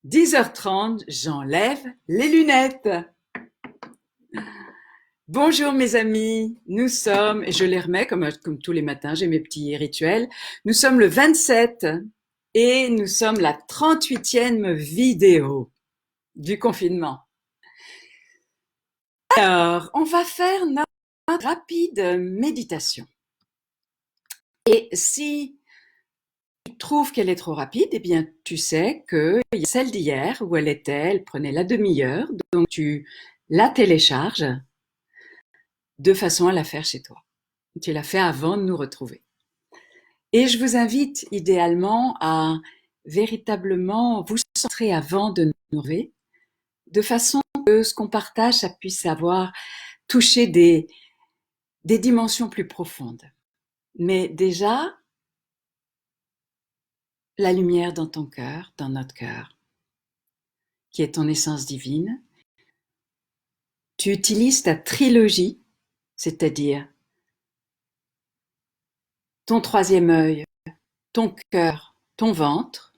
10h30, j'enlève les lunettes. Bonjour mes amis, nous sommes, et je les remets comme tous les matins, j'ai mes petits rituels, nous sommes le 27 et nous sommes la 38e vidéo du confinement. Alors, on va faire notre rapide méditation. Et si tu trouves qu'elle est trop rapide, eh bien tu sais qu'il y a celle d'hier où elle prenait la demi-heure, donc tu la télécharges de façon à la faire chez toi. Tu l'as fait avant de nous retrouver. Et je vous invite idéalement à véritablement vous centrer avant de nous retrouver, de façon que ce qu'on partage, ça puisse avoir touché des dimensions plus profondes. Mais déjà, la lumière dans ton cœur, dans notre cœur, qui est ton essence divine, tu utilises ta trilogie, c'est-à-dire ton troisième œil, ton cœur, ton ventre,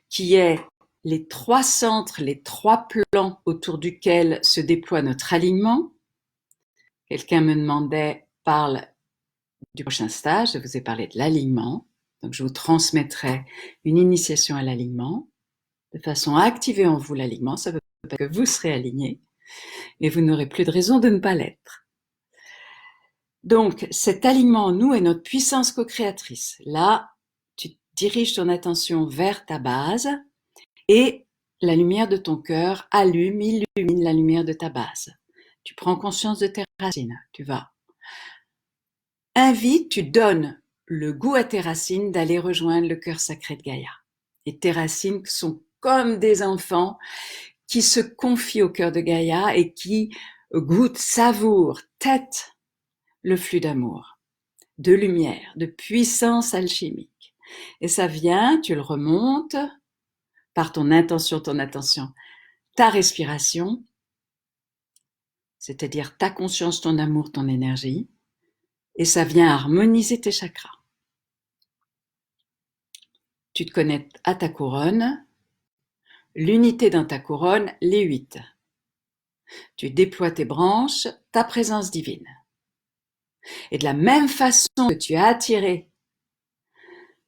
qui est les trois centres, les trois plans autour duquel se déploie notre alignement. Quelqu'un me demandait, parle du prochain stage, je vous ai parlé de l'alignement, donc je vous transmettrai une initiation à l'alignement, de façon à activer en vous l'alignement. Ça ne veut pas dire que vous serez aligné, mais vous n'aurez plus de raison de ne pas l'être. Donc cet alignement en nous est notre puissance co-créatrice. Là, tu diriges ton attention vers ta base et la lumière de ton cœur illumine la lumière de ta base. Tu prends conscience de tes racines, tu donnes le goût à tes racines d'aller rejoindre le cœur sacré de Gaïa. Et tes racines sont comme des enfants qui se confient au cœur de Gaïa et qui goûtent, savourent, têtent le flux d'amour, de lumière, de puissance alchimique. Et ça vient, tu le remontes par ton intention, ton attention, ta respiration, c'est-à-dire ta conscience, ton amour, ton énergie, et ça vient harmoniser tes chakras. Tu te connectes à ta couronne, l'unité dans ta couronne, les 8. Tu déploies tes branches, ta présence divine. Et de la même façon que tu as attiré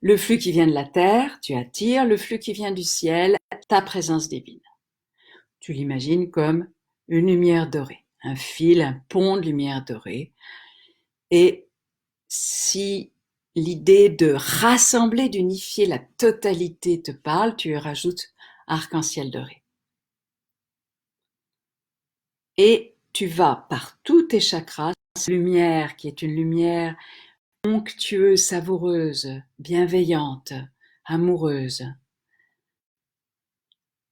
le flux qui vient de la terre, tu attires le flux qui vient du ciel, ta présence divine. Tu l'imagines comme une lumière dorée, un fil, un pont de lumière dorée. Et si l'idée de rassembler, d'unifier la totalité te parle, tu rajoutes arc-en-ciel doré. Et tu vas par tous tes chakras, cette lumière qui est une lumière onctueuse, savoureuse, bienveillante, amoureuse.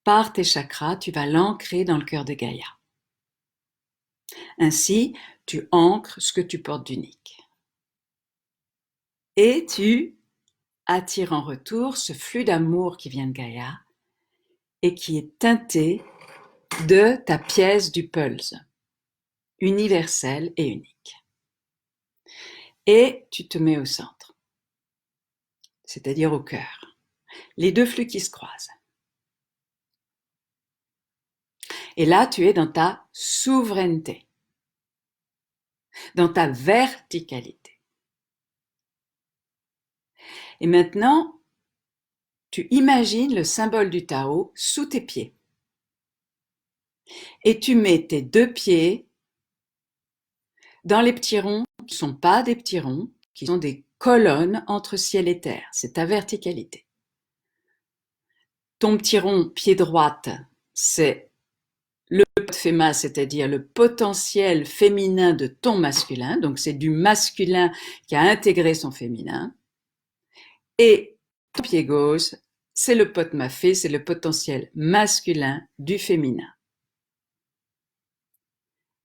Par tes chakras, tu vas l'ancrer dans le cœur de Gaïa. Ainsi, tu ancres ce que tu portes d'unique. Et tu attires en retour ce flux d'amour qui vient de Gaïa et qui est teinté de ta pièce du pulse, universelle et unique. Et tu te mets au centre, c'est-à-dire au cœur. Les deux flux qui se croisent. Et là, tu es dans ta souveraineté, dans ta verticalité. Et maintenant, tu imagines le symbole du Tao sous tes pieds. Et tu mets tes deux pieds dans les petits ronds qui ne sont pas des petits ronds, qui sont des colonnes entre ciel et terre. C'est ta verticalité. Ton petit rond pied droite, c'est le Féma, c'est-à-dire le potentiel féminin de ton masculin. Donc c'est du masculin qui a intégré son féminin. Et ton pied gauche, c'est le Potmafé, c'est le potentiel masculin du féminin.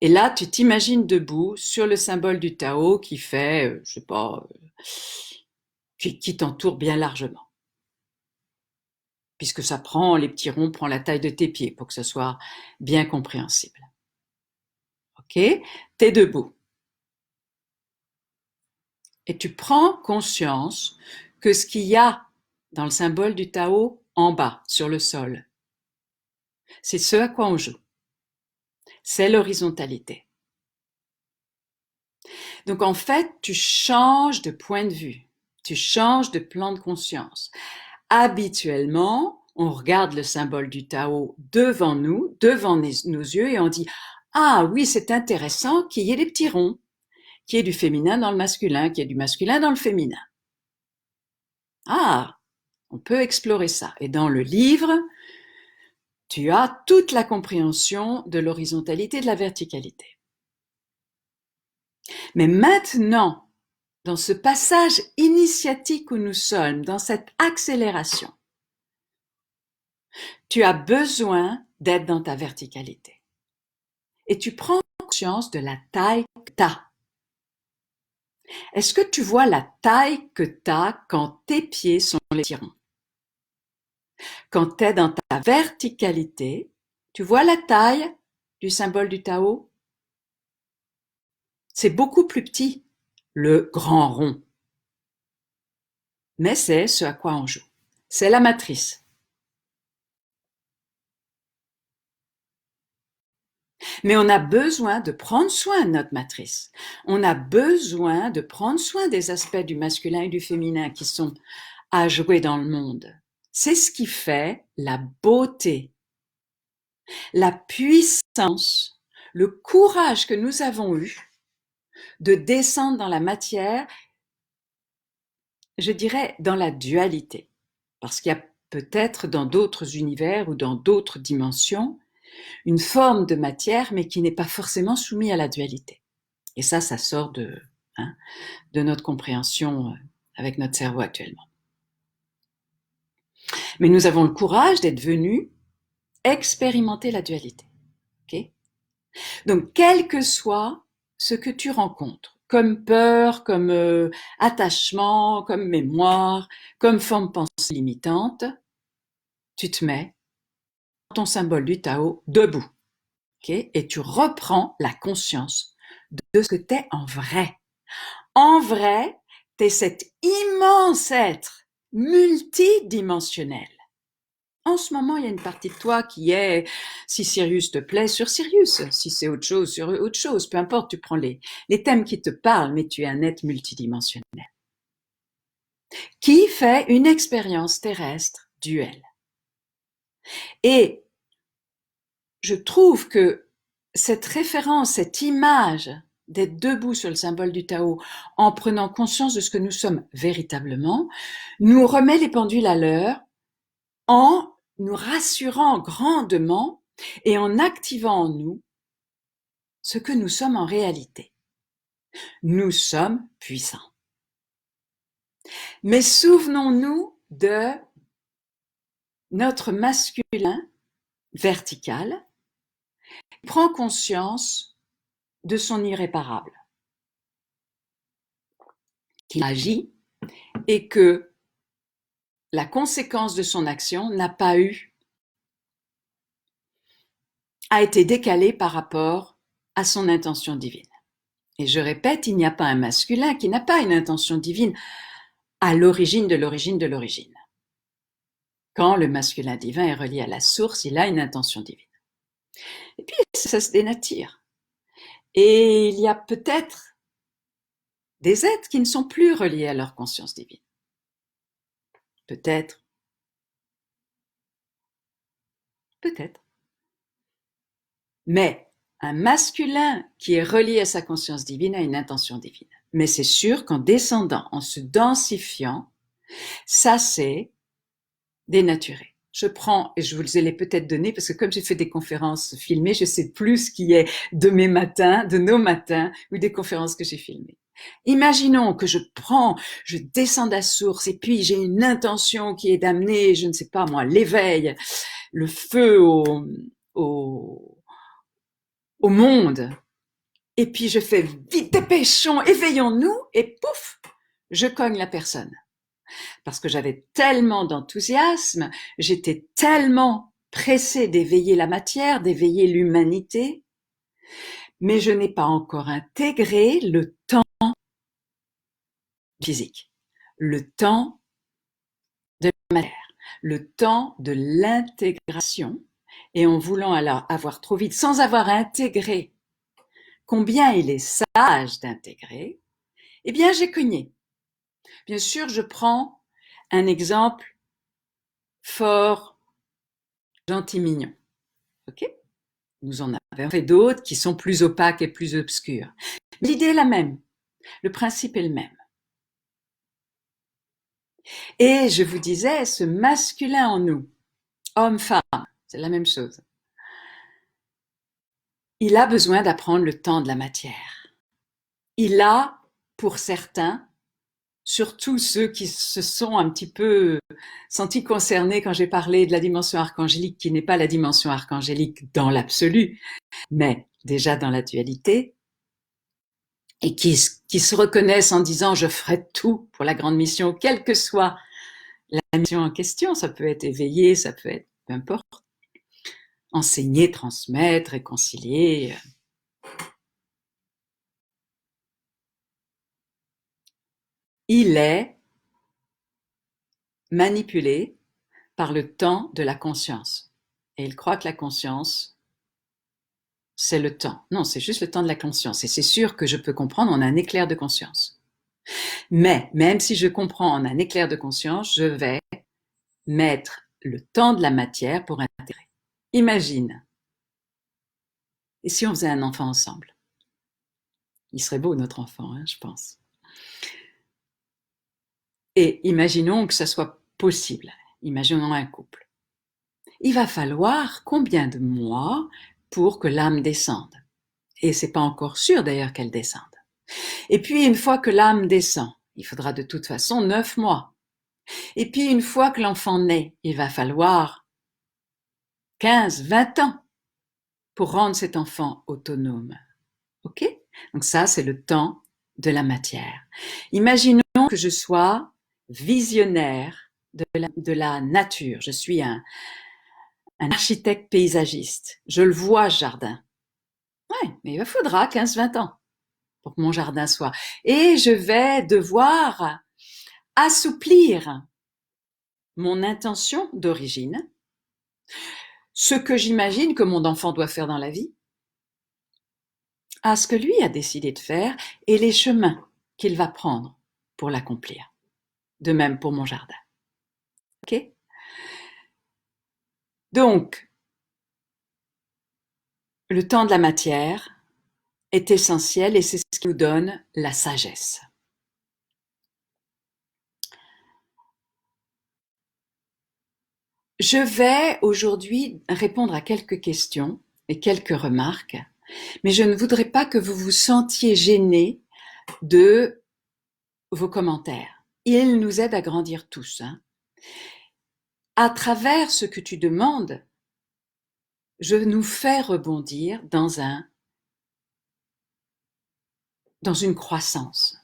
Et là, tu t'imagines debout sur le symbole du Tao qui fait, je sais pas, qui t'entoure bien largement. Puisque ça prend, les petits ronds prend la taille de tes pieds pour que ce soit bien compréhensible. Ok? T'es debout. Et tu prends conscience que ce qu'il y a dans le symbole du Tao en bas, sur le sol, C'est ce à quoi on joue. C'est l'horizontalité. Donc en fait, tu changes de point de vue, tu changes de plan de conscience. Habituellement, on regarde le symbole du Tao devant nous, devant nos yeux, et on dit « Ah oui, c'est intéressant qu'il y ait des petits ronds, qu'il y ait du féminin dans le masculin, qu'il y ait du masculin dans le féminin. Ah, on peut explorer ça. » Et dans le livre, tu as toute la compréhension de l'horizontalité et de la verticalité. Mais maintenant, dans ce passage initiatique où nous sommes, dans cette accélération, tu as besoin d'être dans ta verticalité. Et tu prends conscience de la taille que tu as. Est-ce que tu vois la taille que tu as quand tes pieds sont les tirons? Quand tu es dans ta verticalité, tu vois la taille du symbole du Tao? C'est beaucoup plus petit, le grand rond. Mais c'est ce à quoi on joue. C'est la matrice. Mais on a besoin de prendre soin de notre matrice. On a besoin de prendre soin des aspects du masculin et du féminin qui sont à jouer dans le monde. C'est ce qui fait la beauté, la puissance, le courage que nous avons eu de descendre dans la matière, je dirais dans la dualité. Parce qu'il y a peut-être dans d'autres univers ou dans d'autres dimensions une forme de matière, mais qui n'est pas forcément soumise à la dualité. Et ça sort de notre compréhension avec notre cerveau actuellement. Mais nous avons le courage d'être venus expérimenter la dualité. Okay? Donc, quel que soit ce que tu rencontres, comme peur, comme attachement, comme mémoire, comme forme de pensée limitante, tu te mets dans ton symbole du Tao debout. Okay? Et tu reprends la conscience de ce que tu es en vrai. En vrai, tu es cet immense être multidimensionnel. En ce moment, il y a une partie de toi qui est, si Sirius te plaît, sur Sirius, si c'est autre chose, sur autre chose, peu importe, tu prends les thèmes qui te parlent, mais tu es un être multidimensionnel qui fait une expérience terrestre duelle. Et je trouve que cette référence, cette image d'être debout sur le symbole du Tao en prenant conscience de ce que nous sommes véritablement, nous remet les pendules à l'heure en nous rassurant grandement et en activant en nous ce que nous sommes en réalité. Nous sommes puissants. Mais souvenons-nous de notre masculin vertical qui prend conscience de son irréparable, qu'il agit et que la conséquence de son action n'a pas été décalée par rapport à son intention divine. Et je répète, il n'y a pas un masculin qui n'a pas une intention divine à l'origine de l'origine de l'origine. Quand le masculin divin est relié à la source, il a une intention divine. Et puis, ça se dénature. Et il y a peut-être des êtres qui ne sont plus reliés à leur conscience divine. Peut-être. Peut-être. Mais un masculin qui est relié à sa conscience divine a une intention divine. Mais c'est sûr qu'en descendant, en se densifiant, ça s'est dénaturé. Je prends, et je vous les ai peut-être donné, parce que comme j'ai fait des conférences filmées, je sais plus ce qui est de mes matins, de nos matins, ou des conférences que j'ai filmées. Imaginons que je descends de la source, et puis j'ai une intention qui est d'amener, je ne sais pas moi, l'éveil, le feu au monde. Et puis je fais vite, dépêchons, éveillons-nous, et pouf, je cogne la personne. Parce que j'avais tellement d'enthousiasme, j'étais tellement pressée d'éveiller la matière, d'éveiller l'humanité, mais je n'ai pas encore intégré le temps physique, le temps de la matière, le temps de l'intégration et en voulant alors avoir trop vite, sans avoir intégré combien il est sage d'intégrer, eh bien j'ai cogné. Bien sûr, je prends un exemple fort, gentil, mignon. Ok ? Nous en avons fait d'autres qui sont plus opaques et plus obscurs. L'idée est la même, le principe est le même. Et je vous disais, ce masculin en nous, homme-femme, c'est la même chose. Il a besoin d'apprendre le temps de la matière. Il a, pour certains, surtout ceux qui se sont un petit peu sentis concernés quand j'ai parlé de la dimension archangélique, qui n'est pas la dimension archangélique dans l'absolu, mais déjà dans la dualité, et qui se reconnaissent en disant « je ferai tout pour la grande mission », quelle que soit la mission en question, ça peut être éveillé, ça peut être peu importe, enseigner, transmettre, réconcilier. Il est manipulé par le temps de la conscience. Et il croit que la conscience, c'est le temps. Non, c'est juste le temps de la conscience. Et c'est sûr que je peux comprendre en un éclair de conscience. Mais même si je comprends en un éclair de conscience, je vais mettre le temps de la matière pour intégrer. Imagine, et si on faisait un enfant ensemble? Il serait beau notre enfant, hein, je pense. Et imaginons que ça soit possible. Imaginons un couple. Il va falloir combien de mois pour que l'âme descende? Et c'est pas encore sûr d'ailleurs qu'elle descende. Et puis une fois que l'âme descend, il faudra de toute façon 9 mois. Et puis une fois que l'enfant naît, il va falloir 15, 20 ans pour rendre cet enfant autonome. Ok? Donc ça, c'est le temps de la matière. Imaginons que je sois visionnaire de la nature. Je suis un architecte paysagiste. Je le vois, ce jardin. Ouais, mais il faudra 15-20 ans pour que mon jardin soit. Et je vais devoir assouplir mon intention d'origine, ce que j'imagine que mon enfant doit faire dans la vie, à ce que lui a décidé de faire et les chemins qu'il va prendre pour l'accomplir. De même pour mon jardin. Ok? Donc, le temps de la matière est essentiel et c'est ce qui nous donne la sagesse. Je vais aujourd'hui répondre à quelques questions et quelques remarques, mais je ne voudrais pas que vous vous sentiez gênés de vos commentaires. Ils nous aident à grandir tous. Hein. À travers ce que tu demandes, je nous fais rebondir dans une croissance.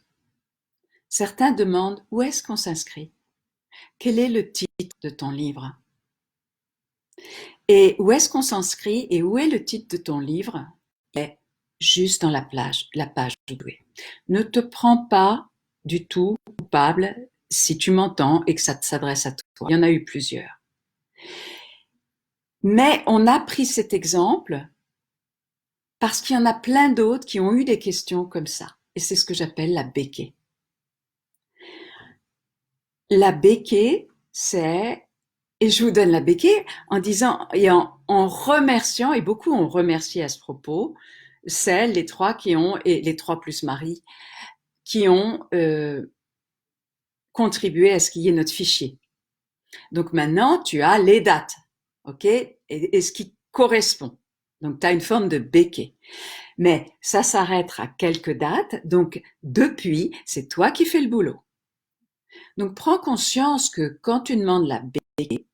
Certains demandent où est-ce qu'on s'inscrit? Quel est le titre de ton livre? Et où est-ce qu'on s'inscrit et où est le titre de ton livre? Est juste dans la page douée. Ne te prends pas du tout coupable si tu m'entends et que ça s'adresse à toi. Il y en a eu plusieurs. Mais on a pris cet exemple parce qu'il y en a plein d'autres qui ont eu des questions comme ça. Et c'est ce que j'appelle la béquée. La béquée, c'est, et je vous donne la béquée en disant et en remerciant, et beaucoup ont remercié à ce propos, celles, les trois qui ont, et les trois plus Marie, qui ont contribué à ce qu'il y ait notre fichier. Donc maintenant, tu as les dates, ok, et ce qui correspond. Donc tu as une forme de béquée. Mais ça s'arrête à quelques dates, donc depuis, c'est toi qui fais le boulot. Donc prends conscience que quand tu demandes la béquée,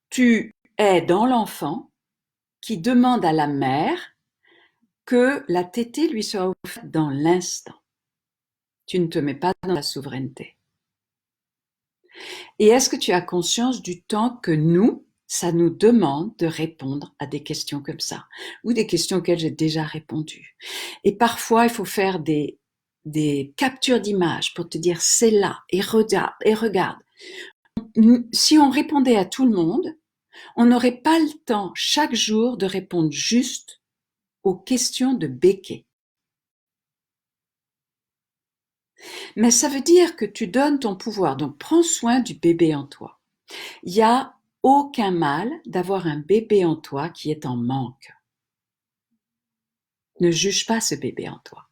tu es dans l'enfant qui demande à la mère que la tétée lui soit offerte dans l'instant. Tu ne te mets pas dans la souveraineté. Et est-ce que tu as conscience du temps que nous, ça nous demande de répondre à des questions comme ça, ou des questions auxquelles j'ai déjà répondu. Et parfois, il faut faire des captures d'images pour te dire c'est là, et regarde. Si on répondait à tout le monde, On n'aurait pas le temps chaque jour de répondre juste aux questions de béquet. Mais ça veut dire que tu donnes ton pouvoir, donc prends soin du bébé en toi. Il n'y a aucun mal d'avoir un bébé en toi qui est en manque. Ne juge pas ce bébé en toi.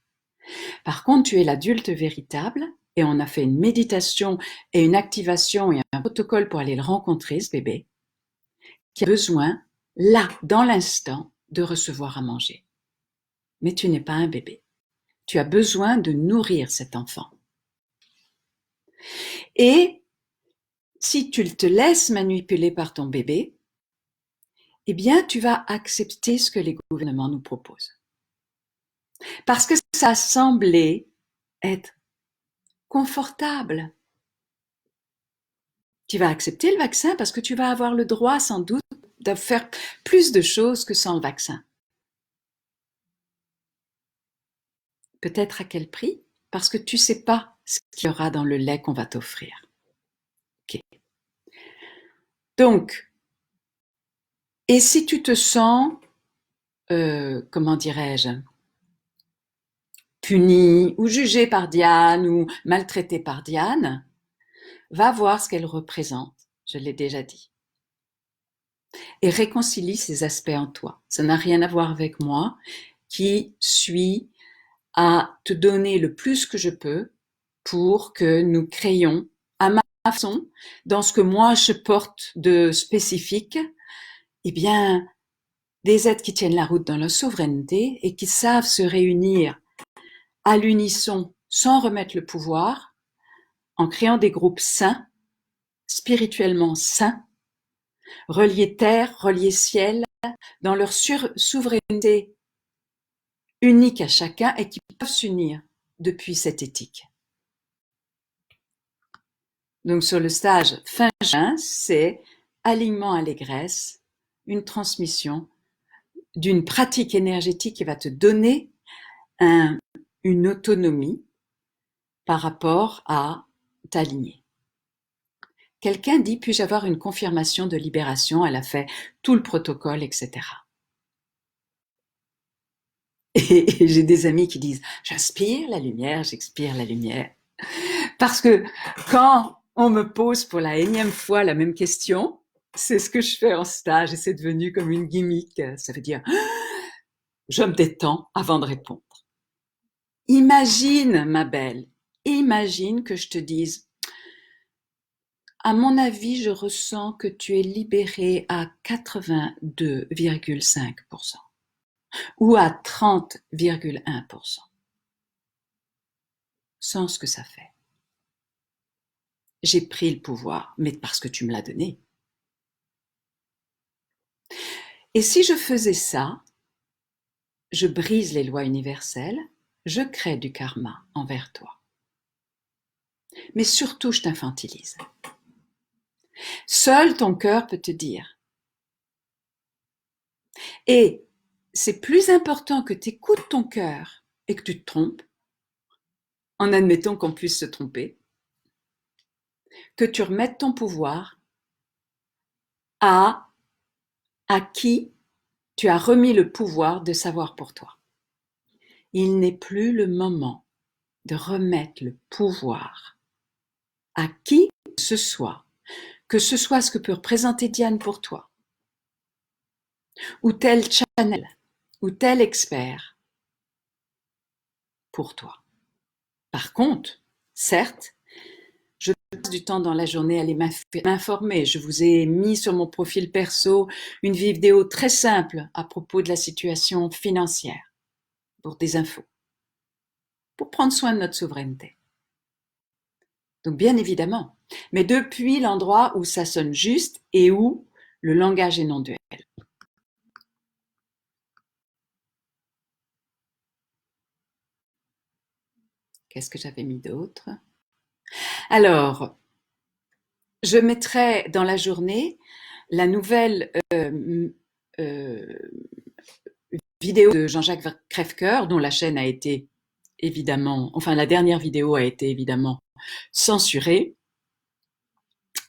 Par contre, tu es l'adulte véritable et on a fait une méditation et une activation et un protocole pour aller le rencontrer, ce bébé, qui a besoin, là, dans l'instant, de recevoir à manger. Mais tu n'es pas un bébé. Tu as besoin de nourrir cet enfant. Et si tu te laisses manipuler par ton bébé, eh bien, tu vas accepter ce que les gouvernements nous proposent. Parce que ça a semblé être confortable. Tu vas accepter le vaccin parce que tu vas avoir le droit, sans doute, de faire plus de choses que sans le vaccin. Peut-être à quel prix? Parce que tu ne sais pas ce qu'il y aura dans le lait qu'on va t'offrir. Okay. Donc, et si tu te sens, comment dirais-je, puni ou jugé par Diane ou maltraité par Diane, va voir ce qu'elle représente, je l'ai déjà dit. Et réconcilie ces aspects en toi. Ça n'a rien à voir avec moi qui suis à te donner le plus que je peux pour que nous créions à ma façon, dans ce que moi je porte de spécifique, eh bien, des êtres qui tiennent la route dans leur souveraineté et qui savent se réunir à l'unisson sans remettre le pouvoir, en créant des groupes sains, spirituellement sains, reliés terre, reliés ciel, dans leur souveraineté unique à chacun et qui peuvent s'unir depuis cette éthique. Donc sur le stage fin juin, c'est alignement allégresse, une transmission d'une pratique énergétique qui va te donner une autonomie par rapport à ta lignée. Quelqu'un dit, puis-je avoir une confirmation de libération? Elle a fait tout le protocole, etc. Et j'ai des amis qui disent, j'inspire la lumière, j'expire la lumière. Parce que quand on me pose pour la énième fois la même question, c'est ce que je fais en stage et c'est devenu comme une gimmick. Ça veut dire, je me détends avant de répondre. Imagine, ma belle, imagine que je te dise, à mon avis, je ressens que tu es libérée à 82,5% ou à 30,1%. Sans ce que ça fait. J'ai pris le pouvoir, mais parce que tu me l'as donné. Et si je faisais ça, je brise les lois universelles, je crée du karma envers toi. Mais surtout, je t'infantilise. Seul ton cœur peut te dire. Et c'est plus important que tu écoutes ton cœur et que tu te trompes, en admettant qu'on puisse se tromper, que tu remettes ton pouvoir à qui tu as remis le pouvoir de savoir pour toi. Il n'est plus le moment de remettre le pouvoir à qui que ce soit ce que peut représenter Diane pour toi, ou tel channel, ou tel expert pour toi. Par contre, certes, je passe du temps dans la journée à aller m'informer. Je vous ai mis sur mon profil perso une vidéo très simple à propos de la situation financière, pour des infos, pour prendre soin de notre souveraineté. Donc bien évidemment, mais depuis l'endroit où ça sonne juste et où le langage est non duel. Qu'est-ce que j'avais mis d'autre? Alors, je mettrai dans la journée la nouvelle vidéo de Jean-Jacques Crèvecoeur, dont la chaîne a été évidemment, enfin la dernière vidéo a été évidemment censurée.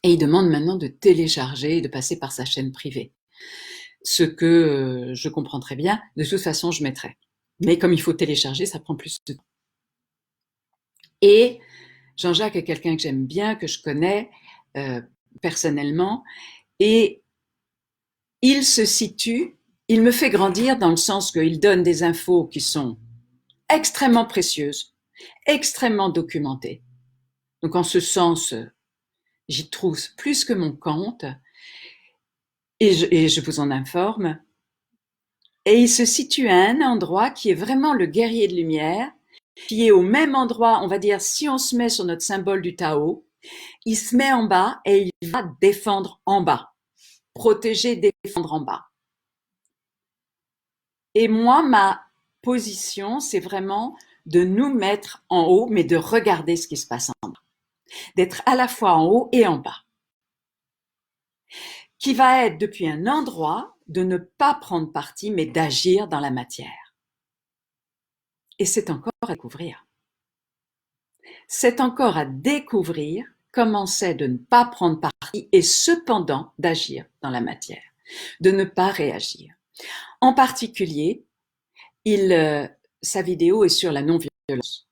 Et il demande maintenant de télécharger et de passer par sa chaîne privée. Ce que je comprends très bien, de toute façon je mettrai. Mais comme il faut télécharger, ça prend plus de temps. Et Jean-Jacques est quelqu'un que j'aime bien, que je connais personnellement, et il se situe, il me fait grandir dans le sens qu'il donne des infos qui sont extrêmement précieuses, extrêmement documentées. Donc en ce sens, j'y trouve plus que mon compte, et je vous en informe. Et il se situe à un endroit qui est vraiment le guerrier de lumière, qui est au même endroit, on va dire, si on se met sur notre symbole du Tao, il se met en bas et il va défendre en bas, protéger, défendre en bas. Et moi, ma position, c'est vraiment de nous mettre en haut, mais de regarder ce qui se passe en bas, d'être à la fois en haut et en bas, qui va être depuis un endroit de ne pas prendre parti, mais d'agir dans la matière. Et c'est encore à découvrir. C'est encore à découvrir comment c'est de ne pas prendre parti et cependant d'agir dans la matière, de ne pas réagir. En particulier, sa vidéo est sur la non-violence.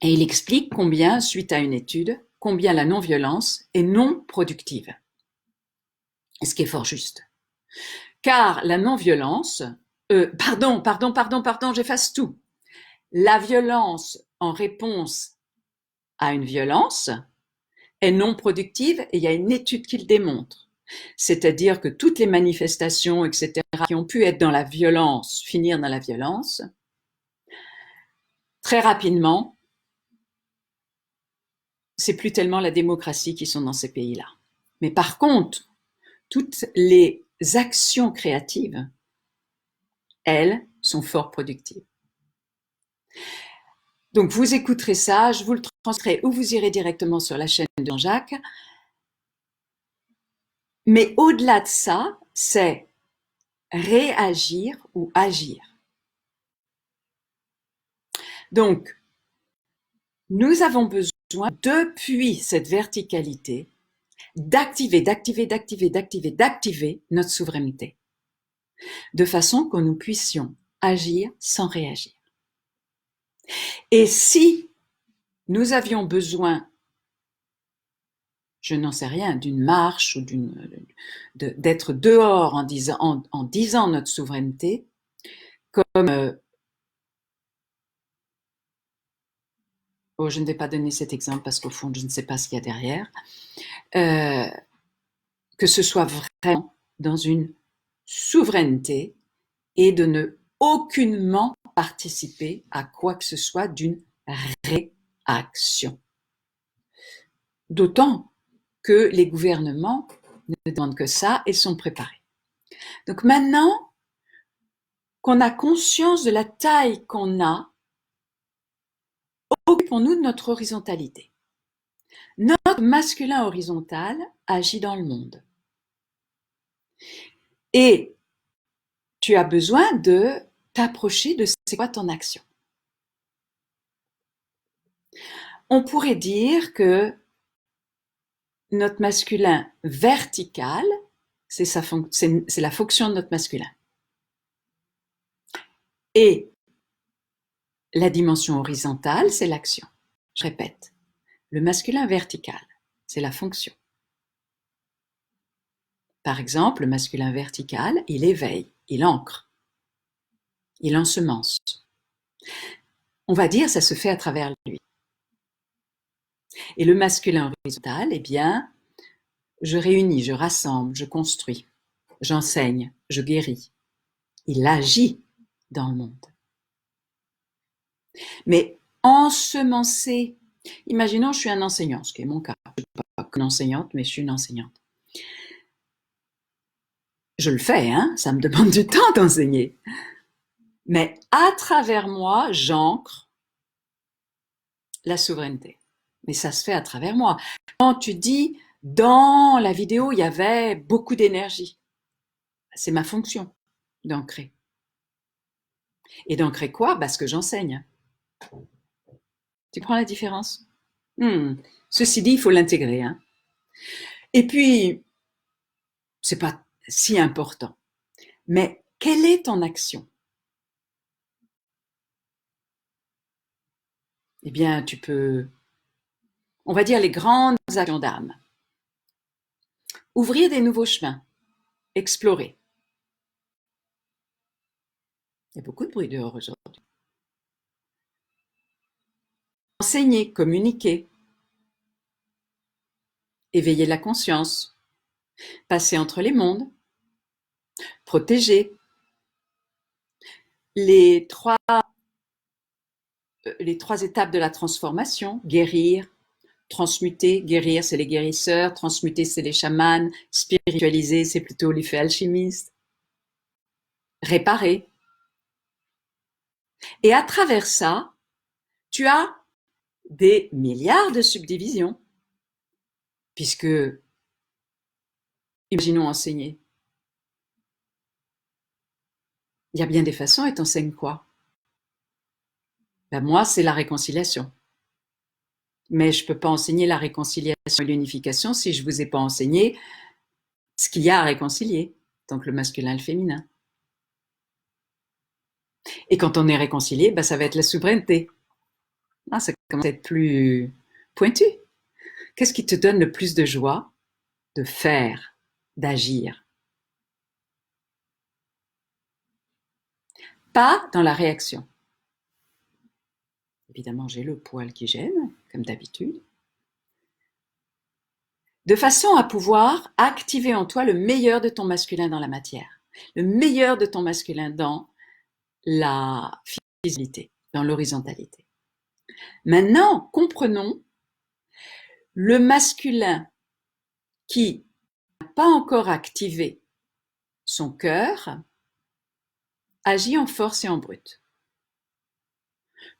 Et il explique combien, suite à une étude, combien la non-violence est non productive. Ce qui est fort juste. Car la non-violence, pardon, j'efface tout. La violence en réponse à une violence est non productive et il y a une étude qui le démontre. C'est-à-dire que toutes les manifestations, etc., qui ont pu être dans la violence, finir dans la violence, très rapidement, c'est plus tellement la démocratie qui sont dans ces pays-là. Mais par contre, toutes les actions créatives, elles, sont fort productives. Donc vous écouterez ça, je vous le transmettrai ou vous irez directement sur la chaîne de Jean-Jacques. Mais au-delà de ça, c'est réagir ou agir. Donc, nous avons besoin, depuis cette verticalité, d'activer notre souveraineté, de façon que nous puissions agir sans réagir. Et si nous avions besoin, je n'en sais rien, d'une marche ou d'être dehors en disant notre souveraineté, comme je ne vais pas donner cet exemple parce qu'au fond, je ne sais pas ce qu'il y a derrière, que ce soit vraiment dans une souveraineté et de ne aucunement participer à quoi que ce soit d'une réaction. D'autant que les gouvernements ne demandent que ça et sont préparés. Donc maintenant qu'on a conscience de la taille qu'on a, occupons-nous de notre horizontalité. Notre masculin horizontal agit dans le monde. Et tu as besoin de t'approcher de c'est quoi ton action. On pourrait dire que notre masculin vertical, c'est la fonction de notre masculin. Et la dimension horizontale, c'est l'action. Je répète, le masculin vertical, c'est la fonction. Par exemple, le masculin vertical, il éveille, il ancre, il ensemence. On va dire, ça se fait à travers lui. Et le masculin horizontal, eh bien, je réunis, je rassemble, je construis, j'enseigne, je guéris. Il agit dans le monde. Mais ensemencer, imaginons je suis un enseignant, ce qui est mon cas, je ne suis pas qu'une enseignante, mais je suis une enseignante. Je le fais, hein, ça me demande du temps d'enseigner. Mais à travers moi, j'ancre la souveraineté. Mais ça se fait à travers moi. Quand tu dis, dans la vidéo, il y avait beaucoup d'énergie. C'est ma fonction d'ancrer. Et d'ancrer quoi? Ce que j'enseigne. Tu comprends la différence? Ceci dit, il faut l'intégrer, hein. Et puis, c'est pas si important. Mais quelle est ton action? Eh bien, tu peux, on va dire les grandes actions d'âme. Ouvrir des nouveaux chemins, explorer. Il y a beaucoup de bruit dehors aujourd'hui. Enseigner, communiquer, éveiller la conscience, passer entre les mondes, protéger. Les trois étapes de la transformation, guérir, transmuter, guérir c'est les guérisseurs, transmuter c'est les chamans, spiritualiser c'est plutôt les faits alchimistes, réparer. Et à travers ça, tu as des milliards de subdivisions, puisque, imaginons enseigner. Il y a bien des façons et t'enseignes quoi? Ben moi, c'est la réconciliation. Mais je ne peux pas enseigner la réconciliation et l'unification si je ne vous ai pas enseigné ce qu'il y a à réconcilier, donc le masculin et le féminin. Et quand on est réconcilié, ben ça va être la souveraineté. Ah, ça commence à être plus pointu. Qu'est-ce qui te donne le plus de joie de faire, d'agir? Pas dans la réaction. Évidemment, j'ai le poil qui gêne, comme d'habitude. De façon à pouvoir activer en toi le meilleur de ton masculin dans la matière, le meilleur de ton masculin dans la physicalité, dans l'horizontalité. Maintenant, comprenons le masculin qui n'a pas encore activé son cœur agit en force et en brut.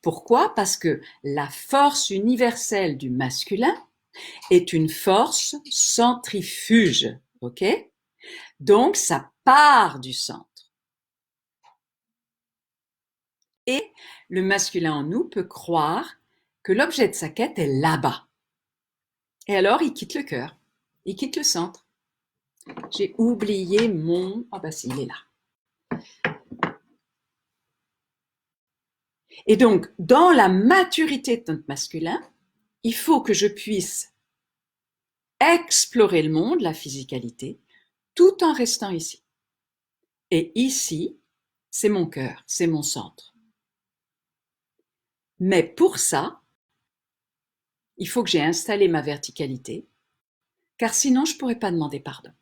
Pourquoi? Parce que la force universelle du masculin est une force centrifuge, ok? Donc, ça part du centre. Et le masculin en nous peut croire que l'objet de sa quête est là-bas. Et alors, il quitte le cœur, il quitte le centre. J'ai oublié mon... Ah bah si, il est là. Et donc, dans la maturité de notre masculin, il faut que je puisse explorer le monde, la physicalité, tout en restant ici. Et ici, c'est mon cœur, c'est mon centre. Mais pour ça, il faut que j'ai installé ma verticalité, car sinon je ne pourrais pas demander pardon.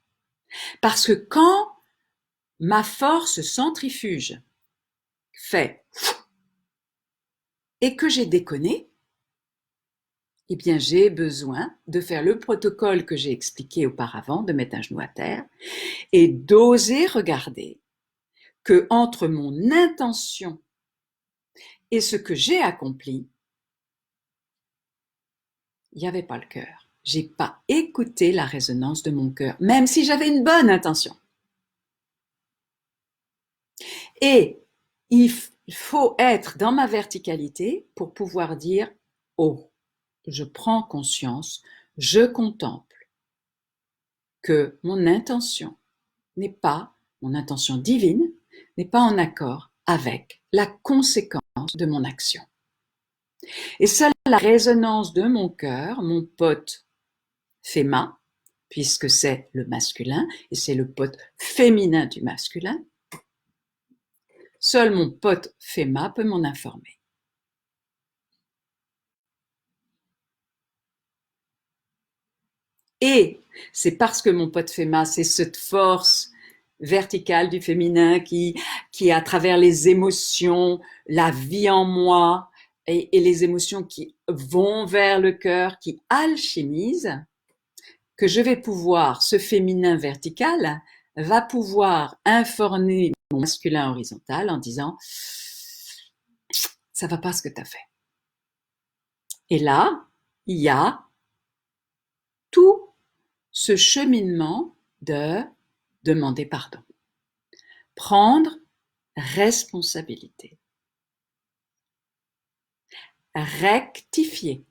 Parce que quand ma force centrifuge fait et que j'ai déconné, eh bien j'ai besoin de faire le protocole que j'ai expliqué auparavant, de mettre un genou à terre et d'oser regarder que entre mon intention et ce que j'ai accompli, il n'y avait pas le cœur. J'ai pas écouté la résonance de mon cœur, même si j'avais une bonne intention. Et il faut être dans ma verticalité pour pouvoir dire « Oh, je prends conscience, je contemple que mon intention n'est pas, mon intention divine, n'est pas en accord avec la conséquence de mon action. » Et seule la résonance de mon cœur, mon pote Fema, puisque c'est le masculin et c'est le pote féminin du masculin, seul mon pote Fema peut m'en informer. Et c'est parce que mon pote Fema, c'est cette force verticale du féminin qui à travers les émotions, la vie en moi et les émotions qui vont vers le cœur, qui alchimisent, que je vais pouvoir, ce féminin vertical va pouvoir informer mon masculin horizontal en disant « ça va pas ce que tu as fait ». Et là, il y a tout ce cheminement de demander pardon, prendre responsabilité, rectifier,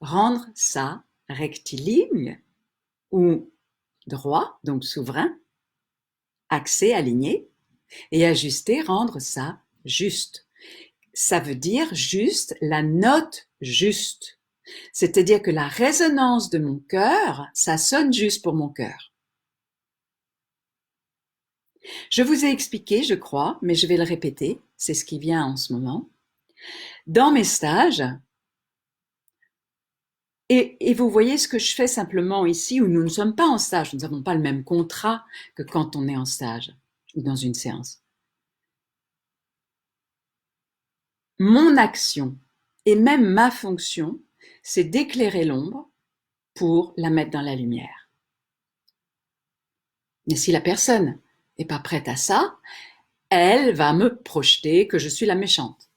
rendre ça rectiligne ou droit, donc souverain, axé, aligné, et ajuster, rendre ça juste. Ça veut dire juste la note juste. C'est-à-dire que la résonance de mon cœur, ça sonne juste pour mon cœur. Je vous ai expliqué, je crois, mais je vais le répéter, c'est ce qui vient en ce moment. Dans mes stages, et vous voyez ce que je fais simplement ici, où nous ne sommes pas en stage, nous n'avons pas le même contrat que quand on est en stage ou dans une séance. Mon action et même ma fonction, c'est d'éclairer l'ombre pour la mettre dans la lumière. Mais si la personne n'est pas prête à ça, elle va me projeter que je suis la méchante.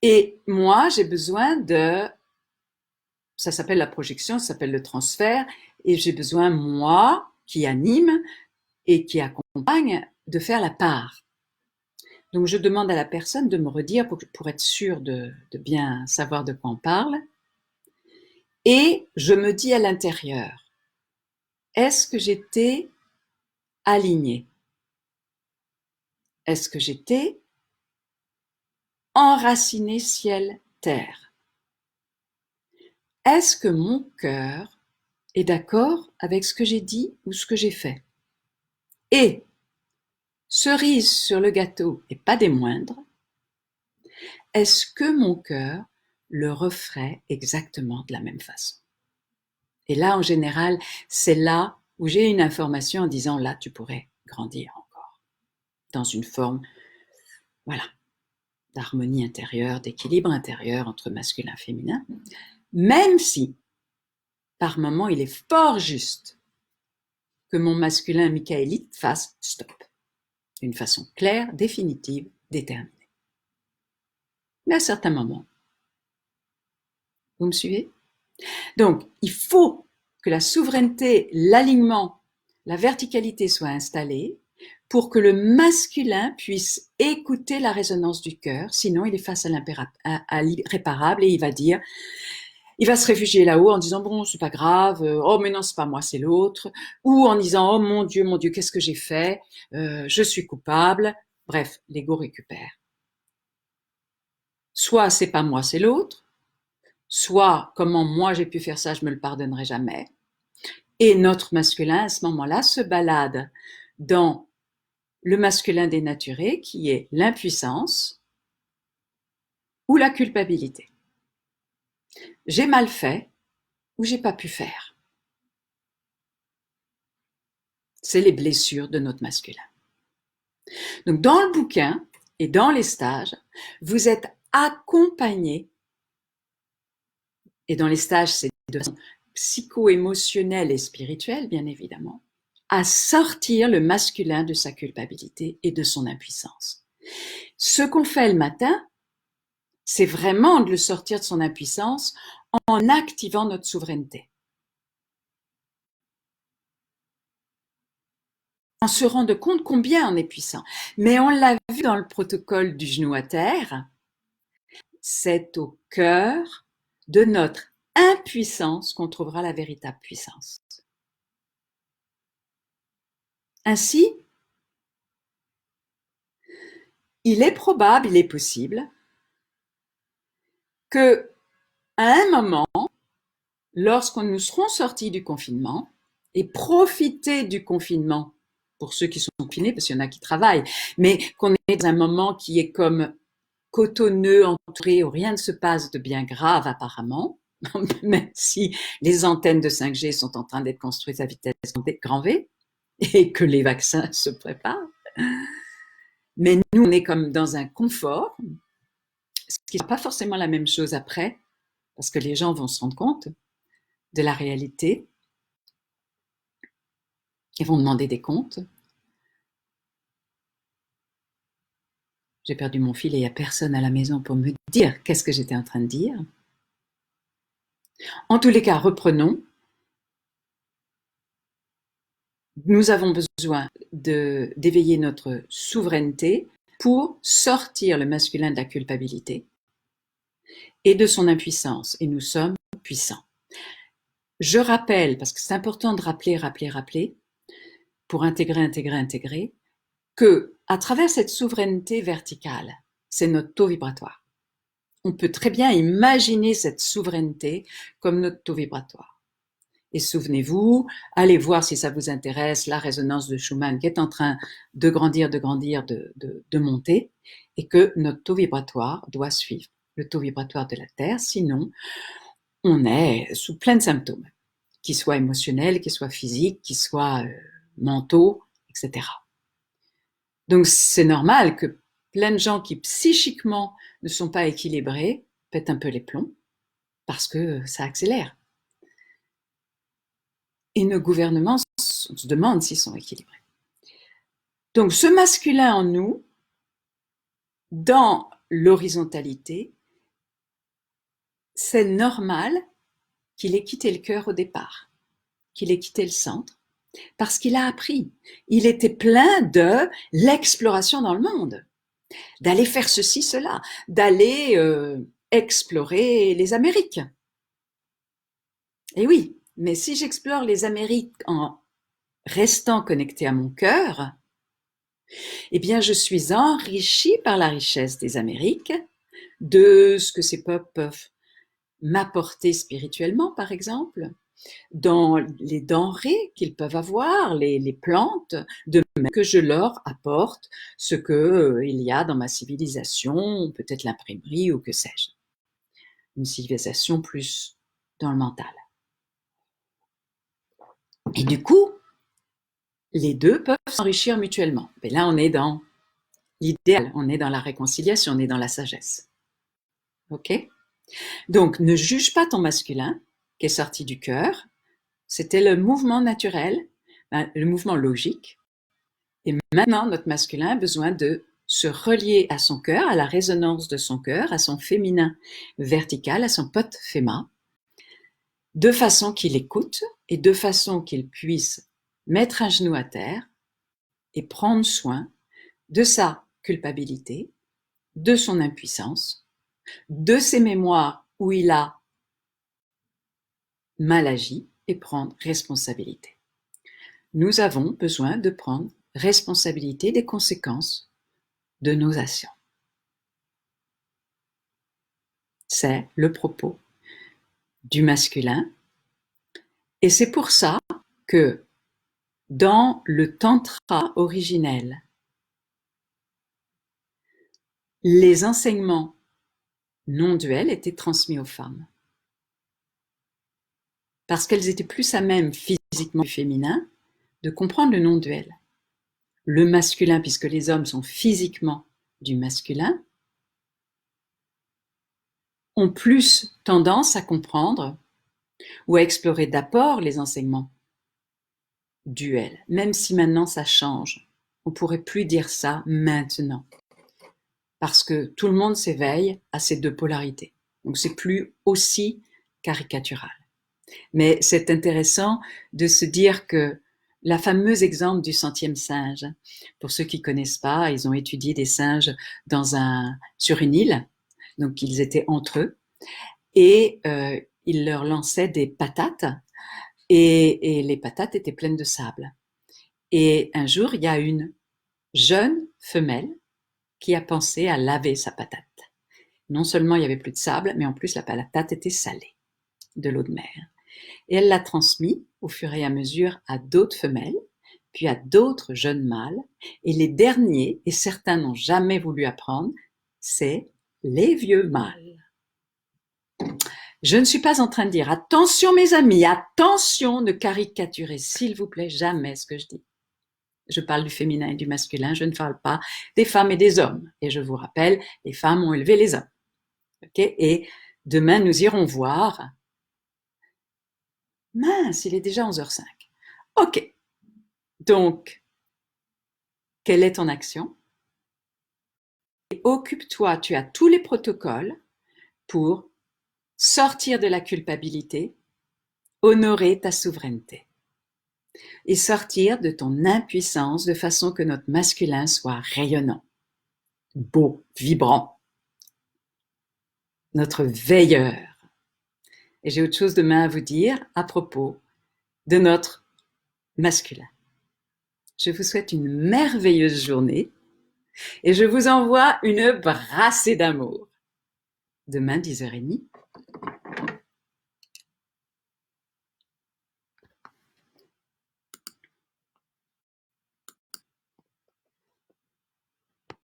Et moi, j'ai besoin de... Ça s'appelle la projection, ça s'appelle le transfert, et j'ai besoin, moi, qui anime et qui accompagne, de faire la part. Donc, je demande à la personne de me redire pour être sûre de bien savoir de quoi on parle. Et je me dis à l'intérieur, est-ce que j'étais alignée? Est-ce que j'étais enracinée ciel-terre? Est-ce que mon cœur est d'accord avec ce que j'ai dit ou ce que j'ai fait? Et, cerise sur le gâteau, et pas des moindres, est-ce que mon cœur le referait exactement de la même façon? Et là, en général, c'est là où j'ai une information en disant, là, tu pourrais grandir encore, dans une forme, voilà, d'harmonie intérieure, d'équilibre intérieur entre masculin et féminin, même si, par moments, il est fort juste que mon masculin michaélite fasse stop, d'une façon claire, définitive, déterminée. Mais à certains moments, vous me suivez? Donc, il faut que la souveraineté, l'alignement, la verticalité soient installés pour que le masculin puisse écouter la résonance du cœur, sinon il est face à l'irréparable et il va se réfugier là-haut en disant bon c'est pas grave, oh mais non c'est pas moi c'est l'autre, ou en disant oh mon Dieu qu'est-ce que j'ai fait, je suis coupable, bref l'ego récupère. Soit c'est pas moi c'est l'autre, soit comment moi j'ai pu faire ça je me le pardonnerai jamais. Et notre masculin, à ce moment-là, se balade dans le masculin dénaturé, qui est l'impuissance ou la culpabilité. J'ai mal fait ou j'ai pas pu faire. C'est les blessures de notre masculin. Donc, dans le bouquin et dans les stages, vous êtes accompagné, et dans les stages, c'est de façon psycho-émotionnelle et spirituelle, bien évidemment, à sortir le masculin de sa culpabilité et de son impuissance. Ce qu'on fait le matin, c'est vraiment de le sortir de son impuissance en activant notre souveraineté. On se rend compte combien on est puissant. Mais on l'a vu dans le protocole du genou à terre, c'est au cœur de notre impuissance qu'on trouvera la véritable puissance. Ainsi, il est probable, il est possible que, à un moment, lorsqu'on nous serons sortis du confinement et profiter du confinement pour ceux qui sont confinés, parce qu'il y en a qui travaillent, mais qu'on est dans un moment qui est comme cotonneux, entouré, où rien ne se passe de bien grave apparemment, même si les antennes de 5G sont en train d'être construites à vitesse grand V et que les vaccins se préparent. Mais nous, on est comme dans un confort, ce qui n'est pas forcément la même chose après, parce que les gens vont se rendre compte de la réalité et vont demander des comptes. J'ai perdu mon fil et il n'y a personne à la maison pour me dire qu'est-ce que j'étais en train de dire. En tous les cas, reprenons. Nous avons besoin d'éveiller notre souveraineté pour sortir le masculin de la culpabilité et de son impuissance, et nous sommes puissants. Je rappelle, parce que c'est important de rappeler, pour intégrer, que à travers cette souveraineté verticale, c'est notre taux vibratoire. On peut très bien imaginer cette souveraineté comme notre taux vibratoire. Et souvenez-vous, allez voir si ça vous intéresse la résonance de Schumann qui est en train de grandir, de monter, et que notre taux vibratoire doit suivre le taux vibratoire de la Terre, sinon on est sous plein de symptômes, qu'ils soient émotionnels, qu'ils soient physiques, qu'ils soient mentaux, etc. Donc c'est normal que plein de gens qui psychiquement ne sont pas équilibrés pètent un peu les plombs, parce que ça accélère. Et nos gouvernements, on se demande s'ils sont équilibrés. Donc ce masculin en nous, dans l'horizontalité, c'est normal qu'il ait quitté le cœur au départ, qu'il ait quitté le centre, parce qu'il a appris. Il était plein de l'exploration dans le monde, d'aller faire ceci, cela, d'aller explorer les Amériques. Et oui, mais si j'explore les Amériques en restant connecté à mon cœur, eh bien je suis enrichie par la richesse des Amériques, de ce que ces peuples peuvent m'apporter spirituellement, par exemple, dans les denrées qu'ils peuvent avoir, les plantes, de même que je leur apporte ce que il y a dans ma civilisation, peut-être l'imprimerie ou que sais-je. Une civilisation plus dans le mental. Et du coup, les deux peuvent s'enrichir mutuellement. Et là, on est dans l'idéal, on est dans la réconciliation, on est dans la sagesse. Ok? Donc, ne juge pas ton masculin qui est sorti du cœur. C'était le mouvement naturel, le mouvement logique. Et maintenant, notre masculin a besoin de se relier à son cœur, à la résonance de son cœur, à son féminin vertical, à son pote Fema, de façon qu'il écoute et de façon qu'il puisse mettre un genou à terre et prendre soin de sa culpabilité, de son impuissance, de ses mémoires où il a mal agi et prendre responsabilité. Nous avons besoin de prendre responsabilité des conséquences de nos actions. C'est le propos du masculin. Et c'est pour ça que dans le tantra originel, les enseignements non duels étaient transmis aux femmes. Parce qu'elles étaient plus à même physiquement du féminin de comprendre le non-duel. Le masculin, puisque les hommes sont physiquement du masculin, ont plus tendance à comprendre ou à explorer d'abord les enseignements duels, même si maintenant ça change. On ne pourrait plus dire ça maintenant, parce que tout le monde s'éveille à ces deux polarités. Donc c'est plus aussi caricatural. Mais c'est intéressant de se dire que la fameuse exemple du centième singe, pour ceux qui ne connaissent pas, ils ont étudié des singes sur une île, donc ils étaient entre eux, et ils leur lançaient des patates, et les patates étaient pleines de sable. Et un jour, il y a une jeune femelle qui a pensé à laver sa patate. Non seulement il y avait plus de sable, mais en plus la patate était salée de l'eau de mer. Et elle l'a transmis au fur et à mesure à d'autres femelles, puis à d'autres jeunes mâles, et les derniers, et certains n'ont jamais voulu apprendre, c'est les vieux mâles. Je ne suis pas en train de dire attention mes amis, attention, ne caricaturez s'il vous plaît jamais ce que je dis. Je parle du féminin et du masculin, je ne parle pas des femmes et des hommes. Et je vous rappelle, les femmes ont élevé les hommes. Okay? Et demain, nous irons voir. Mince, il est déjà 11h05. Ok. Donc, quelle est ton action? Et occupe-toi, tu as tous les protocoles pour sortir de la culpabilité, honorer ta souveraineté et sortir de ton impuissance de façon que notre masculin soit rayonnant, beau, vibrant. notre veilleur. Et j'ai autre chose demain à vous dire à propos de notre masculin. Je vous souhaite une merveilleuse journée et je vous envoie une brassée d'amour. Demain, 10h30,